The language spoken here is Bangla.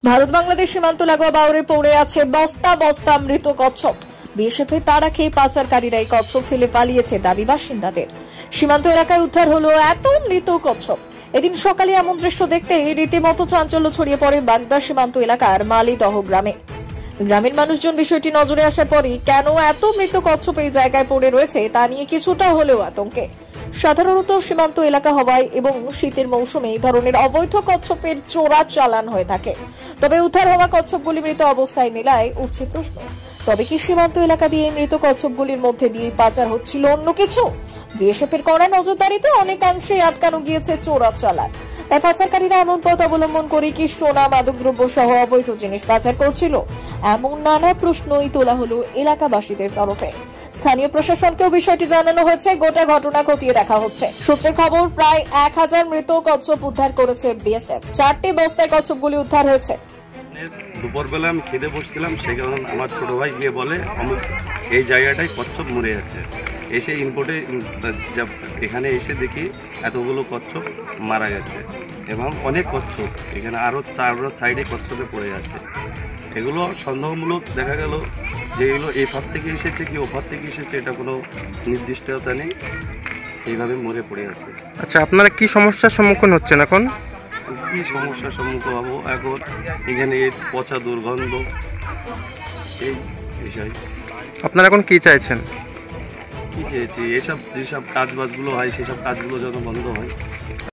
ভারত বাংলাদেশ সীমান্ত লাগোয়া বাউরে পড়ে আছে বস্তা বস্তা মৃত কচ্ছপ। বিএসএফে তাড়া খেয়ে পাচারকারীরা এই কচ্ছপ ফেলে পালিয়েছে দাবি বাসিন্দাদের। সীমান্ত এলাকায় উদ্ধার হলো এত মৃত কচ্ছপ। এদিন সকালে এমন দৃশ্য দেখতে রীতিমতো চাঞ্চল্য ছড়িয়ে পড়ে বাগদা সীমান্ত এলাকার মালিদহ গ্রামে। গ্রামের মানুষজন বিষয়টি নজরে আসার পরই কেন এত মৃত কচ্ছপ এই জায়গায় পড়ে রয়েছে তা নিয়ে কিছুটা হলেও আতঙ্কে। সাধারণত সীমান্ত এলাকা হওয়ায় এবং শীতের মৌসুমে এই ধরনের অবৈধ কচ্ছপের চোরা চালান হয়ে থাকে। তবে উদ্ধার হওয়া কচ্ছপগুলি মৃত অবস্থায় মেলায় উঠছে প্রশ্ন, তবে কি সীমান্ত এলাকা দিয়ে মৃত কচ্ছপগুলির মধ্যে দিয়ে পাচার হচ্ছিল অন্য কিছু? বিএসএফের কড়া নজরদারিতে অনেকাংশেই আটকানো গিয়েছে চোরা চালান। তাই পাচারকারীরা এমন পথ অবলম্বন করে কি সোনা, মাদকদ্রব্য সহ অবৈধ জিনিস পাচার করছিল? এমন নানা প্রশ্নই তোলা হলো এলাকাবাসীদের তরফে। স্থানীয় প্রশাসনকেও বিষয়টি জানানো হয়েছে। গোটা ঘটনা খতিয়ে দেখা হচ্ছে। সূত্রের খবর, প্রায় 1000 মৃত কচ্ছপ উদ্ধার করেছে বিএসএফ। 4টি বস্তায় কচ্ছপগুলি উদ্ধার হয়েছে। দুপুরবেলা আমি খেতে বসছিলাম, সেই কারণে আমার ছোট ভাই গিয়ে বলে আমি এই জায়গাটায় কচ্ছপ মরে যাচ্ছে। এসে ইনপোর্টে এখানে এসে দেখি এতগুলো কচ্ছপ মারা গেছে এবং অনেক কচ্ছপ এখানে আরও 4 সাইডে কচ্ছপে পড়ে যাচ্ছে। এগুলো সন্দেহমূলক দেখা গেল যে এগুলো এই ফার থেকে এসেছে কি ও ফার থেকে এসেছে, এটা কোনো নির্দিষ্টতা নেই, এইভাবে মরে পড়ে আছে। আচ্ছা, আপনারা কি সমস্যার সম্মুখীন হচ্ছেন এখন? কি সমস্যার সম্মুখীন হবো এখন? এখানে এই পচা দুর্গন্ধ, এই বিষয়। আপনারা এখন কি চাইছেন? কি চেয়েছি, এসব যেসব কাজবাজগুলো হয় সেসব কাজগুলো যেন বন্ধ হয়।